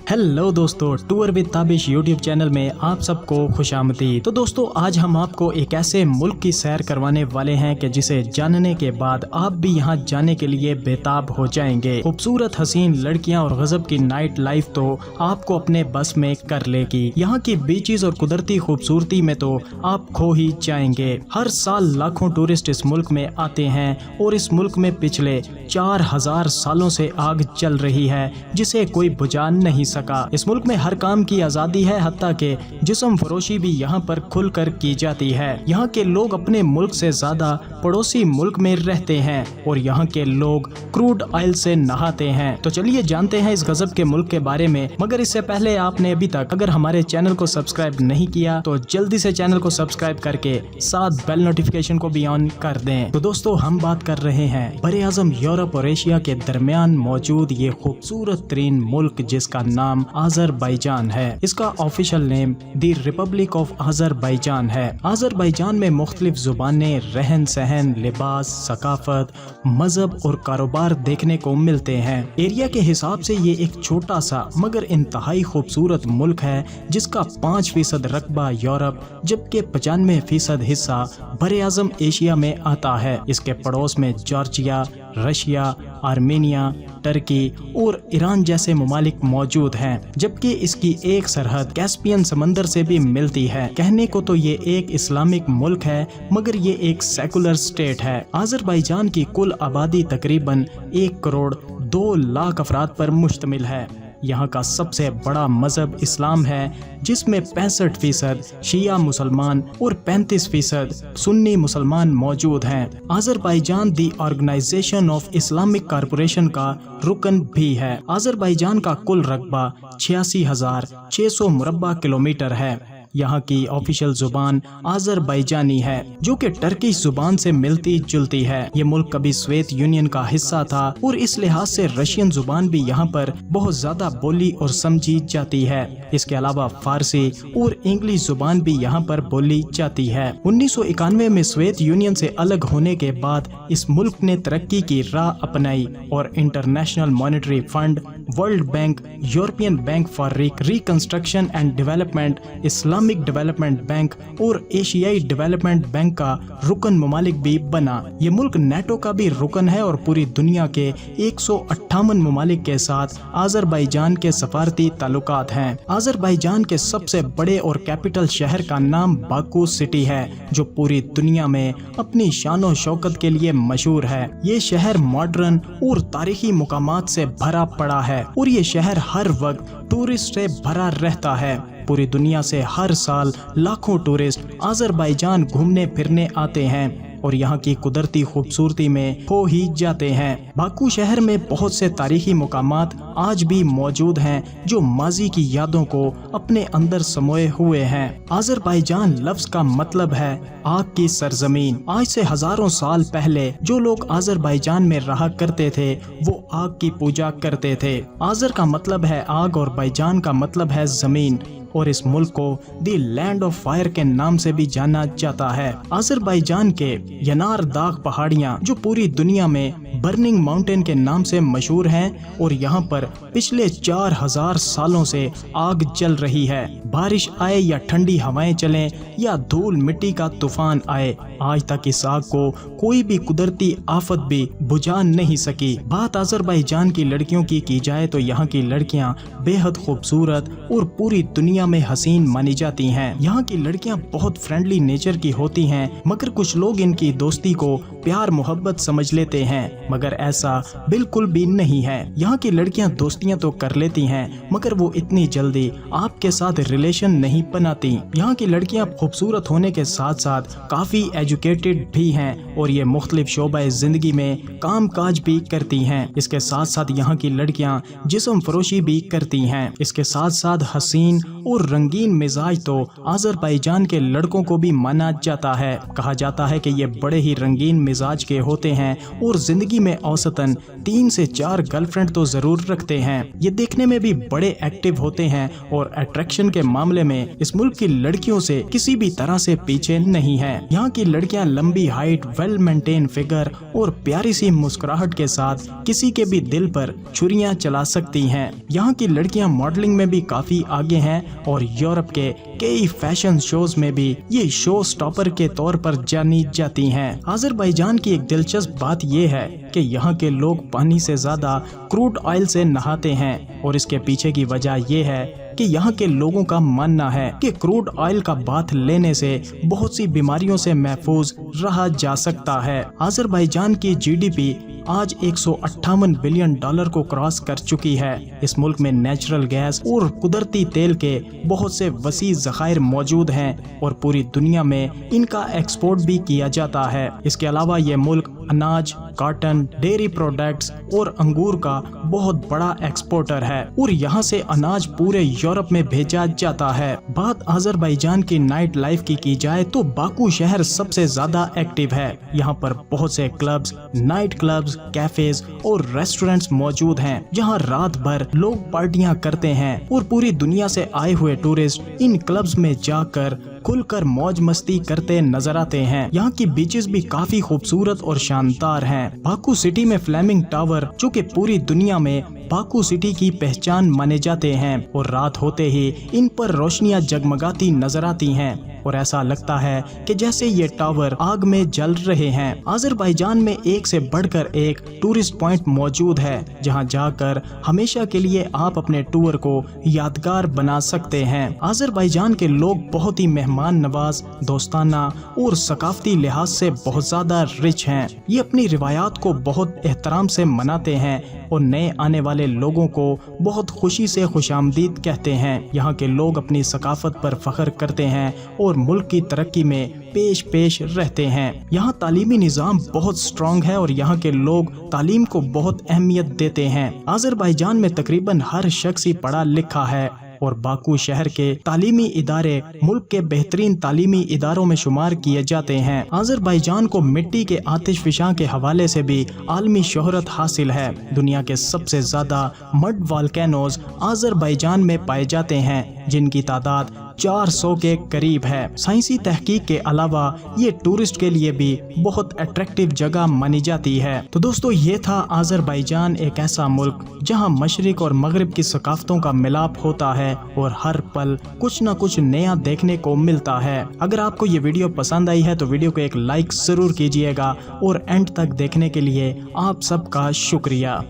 Hello दोस्तों, tour with Tabish YouTube channel में आप सबको खुशामदीद। तो दोस्तों, आज हम आपको एक ऐसे मुल्क की सैर करवाने वाले हैं कि जिसे जानने के बाद आप भी यहाँ जाने के लिए बेताब हो जाएंगे। खूबसूरत हसीन लड़कियाँ और गजब की नाइट लाइफ तो आपको अपने बस में कर लेगी। यहाँ की बीचेस और कुदरती खूबसूरती में तो आप खो ही जाएंगे। हर साल लाखों टूरिस्ट इस मुल्क में आते हैं और इस मुल्क में पिछले 4000 सालों से आग चल रही है जिसे कोई बुझा नहीं सका। इस मुल्क में हर काम की आजादी है, हत्ता के जिस्म फरोशी भी यहाँ पर खुलकर की जाती है। यहाँ के लोग अपने मुल्क से ज्यादा पड़ोसी मुल्क में रहते हैं और यहाँ के लोग क्रूड ऑयल से नहाते हैं। तो चलिए जानते हैं इस गजब के मुल्क के बारे में। मगर इससे पहले आपने अभी तक अगर हमारे चैनल को सब्सक्राइब नहीं किया तो जल्दी से चैनल को सब्सक्राइब करके साथ बेल नोटिफिकेशन को भी ऑन कर दें। तो दोस्तों, हम बात कर रहे हैं बरे आज़म यूरोप और एशिया के दरमियान मौजूद ये खूबसूरत तरीन मुल्क जिसका नाम आज़रबाईजान है। इसका official name the Republic of Azerbaijan है। आज़रबाईजान में मुख्तलिफ जुबानें, रहन सहन, लिबास, सकाफत, मजहब और कारोबार देखने को मिलते हैं। एरिया के हिसाब से ये एक छोटा सा मगर इंतहाई खूबसूरत मुल्क है जिसका 5% रकबा यूरोप जबकि 95% हिस्सा बरे आज़म एशिया में आता है। इसके पड़ोस में जॉर्जिया, रशिया, आर्मेनिया, टर्की और ईरान जैसे ममालिक मौजूद हैं, जबकि इसकी एक सरहद कैस्पियन समंदर से भी मिलती है। कहने को तो ये एक इस्लामिक मुल्क है मगर ये एक सेकुलर स्टेट है। आज़रबाईजान की कुल आबादी तकरीबन 1 करोड़ 2 लाख अफराद पर मुश्तमिल है। यहाँ का सबसे बड़ा मजहब इस्लाम है जिसमें 65% शिया मुसलमान और 35% सुन्नी मुसलमान मौजूद हैं। Azerbaijan the organization of Islamic corporation का रुकन भी है। आज़रबाईजान का कुल रकबा 86,600 मुरब्बा किलोमीटर है। यहाँ की ऑफिशियल जुबान आज़रबाईजानी है जो कि टर्किश जुबान से मिलती जुलती है। ये मुल्क कभी सोवियत यूनियन का हिस्सा था और इस लिहाज से रशियन जुबान भी यहाँ पर बहुत ज्यादा बोली और समझी जाती है। इसके अलावा फारसी और इंग्लिश जुबान भी यहाँ पर बोली जाती है। 1991 में सोवियत यूनियन से अलग होने के बाद इस मुल्क ने तरक्की की राह अपनाई और international monetary fund, world bank, European bank for reconstruction and development, Islamic development bank और एशियाई डेवलपमेंट बैंक का रुकन ममालिक भी बना। ये मुल्क नेटो का भी रुकन है और पूरी दुनिया के 158 ममालिक के साथ आज़रबाईजान के सफारती ताल्लुकात हैं। आज़रबाईजान के सबसे बड़े और कैपिटल शहर का नाम बाकू सिटी है जो पूरी दुनिया में अपनी शान शौकत के लिए मशहूर है। ये शहर मॉडर्न और तारीखी मुकामात से भरा पड़ा है और ये शहर हर वक्त टूरिस्ट से भरा रहता है। पूरी दुनिया से हर साल लाखों टूरिस्ट आज़रबाईजान घूमने फिरने आते हैं और यहाँ की कुदरती खूबसूरती में खो ही जाते हैं। बाकू शहर में बहुत से तारीखी मुकामात आज भी मौजूद हैं जो माजी की यादों को अपने अंदर समोए हुए हैं। आज़रबाईजान लफ्ज का मतलब है आग की सरजमीन। आज से हजारों साल पहले जो लोग आज़रबाईजान में रहा करते थे वो आग की पूजा करते थे। आज़र का मतलब है आग और बाईजान का मतलब है जमीन और इस मुल्क को दी लैंड ऑफ फायर के नाम से भी जाना जाता है। आज़रबाईजान के यनार दाग पहाड़ियाँ जो पूरी दुनिया में बर्निंग माउंटेन के नाम से मशहूर हैं और यहाँ पर पिछले 4000 सालों से आग जल रही है। बारिश आए या ठंडी हवाएं चलें या धूल मिट्टी का तूफान आए, आज तक इस आग को कोई भी कुदरती आफत भी बुझा नहीं सकी। बात आज़रबाईजान की लड़कियों की जाए तो यहाँ की लड़कियाँ बेहद खूबसूरत और पूरी दुनिया में हसीन मानी जाती हैं। यहाँ की लड़कियाँ बहुत फ्रेंडली नेचर की होती हैं मगर कुछ लोग इनकी दोस्ती को प्यार मोहब्बत समझ लेते हैं मगर ऐसा बिल्कुल भी नहीं है। यहाँ की लड़कियाँ दोस्तियाँ तो कर लेती हैं मगर वो इतनी जल्दी आपके साथ रिलेशन नहीं बनाती। यहाँ की लड़कियाँ खूबसूरत होने के साथ साथ काफी एजुकेटेड भी हैं और ये मुख्तलिफ शोबे जिंदगी में काम काज भी करती हैं। इसके साथ साथ यहाँ की लड़कियाँ जिस्म फरोशी भी करती हैं। इसके साथ साथ हसीन और रंगीन मिजाज तो आज़रबाईजान के लड़कों को भी माना जाता है। कहा जाता है कि ये बड़े ही रंगीन मिजाज के होते हैं और जिंदगी जिंदगी में औसतन 3 से 4 गर्लफ्रेंड तो जरूर रखते हैं। ये देखने में भी बड़े एक्टिव होते हैं और अट्रैक्शन के मामले में इस मुल्क की लड़कियों से किसी भी तरह से पीछे नहीं है। यहाँ की लड़कियाँ लंबी हाइट, वेल मेंटेन फिगर और प्यारी सी मुस्कुराहट के साथ किसी के भी दिल पर छुरियां चला सकती हैं। यहाँ की लड़कियाँ मॉडलिंग में भी काफी आगे हैं और यूरोप के कई फैशन शोज में भी ये शो स्टॉपर के तौर पर जानी जाती हैं। अज़रबैजान की एक दिलचस्प बात यह है कि यहाँ के लोग पानी से ज्यादा क्रूड ऑयल से नहाते हैं और इसके पीछे की वजह यह है कि यहाँ के लोगों का मानना है कि क्रूड ऑयल का बाथ लेने से बहुत सी बीमारियों से महफूज रहा जा सकता है। अज़रबैजान की जीडीपी आज $158 बिलियन को क्रॉस कर चुकी है। इस मुल्क में नेचुरल गैस और कुदरती तेल के बहुत से वसी ज़खायर मौजूद हैं और पूरी दुनिया में इनका एक्सपोर्ट भी किया जाता है। इसके अलावा ये मुल्क अनाज, कॉटन, डेयरी प्रोडक्ट्स और अंगूर का बहुत बड़ा एक्सपोर्टर है और यहाँ से अनाज पूरे यूरोप में भेजा जाता है। बात अज़रबैजान की नाइट लाइफ की जाए तो बाकू शहर सबसे ज्यादा एक्टिव है। यहाँ पर बहुत से क्लब्स, नाइट क्लब्स, कैफेज और रेस्टोरेंट्स मौजूद हैं जहाँ रात भर लोग पार्टियां करते हैं और पूरी दुनिया से आए हुए टूरिस्ट इन क्लब्स में जाकर खुलकर मौज मस्ती करते नजर आते हैं। यहाँ की बीचेस भी काफी खूबसूरत और शानदार हैं। बाकू सिटी में फ्लेमिंग टावर, जो कि पूरी दुनिया में बाकू सिटी की पहचान माने जाते हैं और रात होते ही इन पर रोशनियां जगमगाती नजर आती हैं और ऐसा लगता है कि जैसे ये टावर आग में जल रहे हैं। अज़रबैजान में एक से बढ़कर एक टूरिस्ट पॉइंट मौजूद है जहां जाकर हमेशा के लिए आप अपने टूर को यादगार बना सकते हैं। अज़रबैजान के लोग बहुत ही मेहमान नवाज, दोस्ताना और सकाफती लिहाज से बहुत ज्यादा रिच हैं। ये अपनी रिवायात को बहुत एहतराम से मनाते हैं और नए आने वाले लोगों को बहुत खुशी से खुशामदीद कहते हैं। यहाँ के लोग अपनी सकाफत पर फख्र करते हैं और मुल्क की तरक्की में पेश रहते हैं। यहाँ तालीमी निज़ाम बहुत स्ट्रॉन्ग है और यहाँ के लोग तालीम को बहुत अहमियत देते हैं। अज़रबैजान में तकरीबन हर शख्स ही पढ़ा लिखा है और बाकू शहर के तालीमी इदारे मुल्क के बेहतरीन तालीमी इदारों में शुमार किए जाते हैं। अज़रबैजान को मिट्टी के आतिशफिशां के हवाले से भी आलमी शोहरत हासिल है। दुनिया के सबसे ज्यादा मड वॉल्केनोज अज़रबैजान में पाए जाते हैं जिनकी तादाद 400 के करीब है। साइंसी तहकीक के अलावा ये टूरिस्ट के लिए भी बहुत अट्रैक्टिव जगह मानी जाती है। तो दोस्तों, ये था अज़रबैजान, एक ऐसा मुल्क जहां मशरिक और मगरिब की सकाफतों का मिलाप होता है और हर पल कुछ न कुछ नया देखने को मिलता है। अगर आपको ये वीडियो पसंद आई है तो वीडियो को एक लाइक जरूर कीजिएगा और एंड तक देखने के लिए आप सबका शुक्रिया।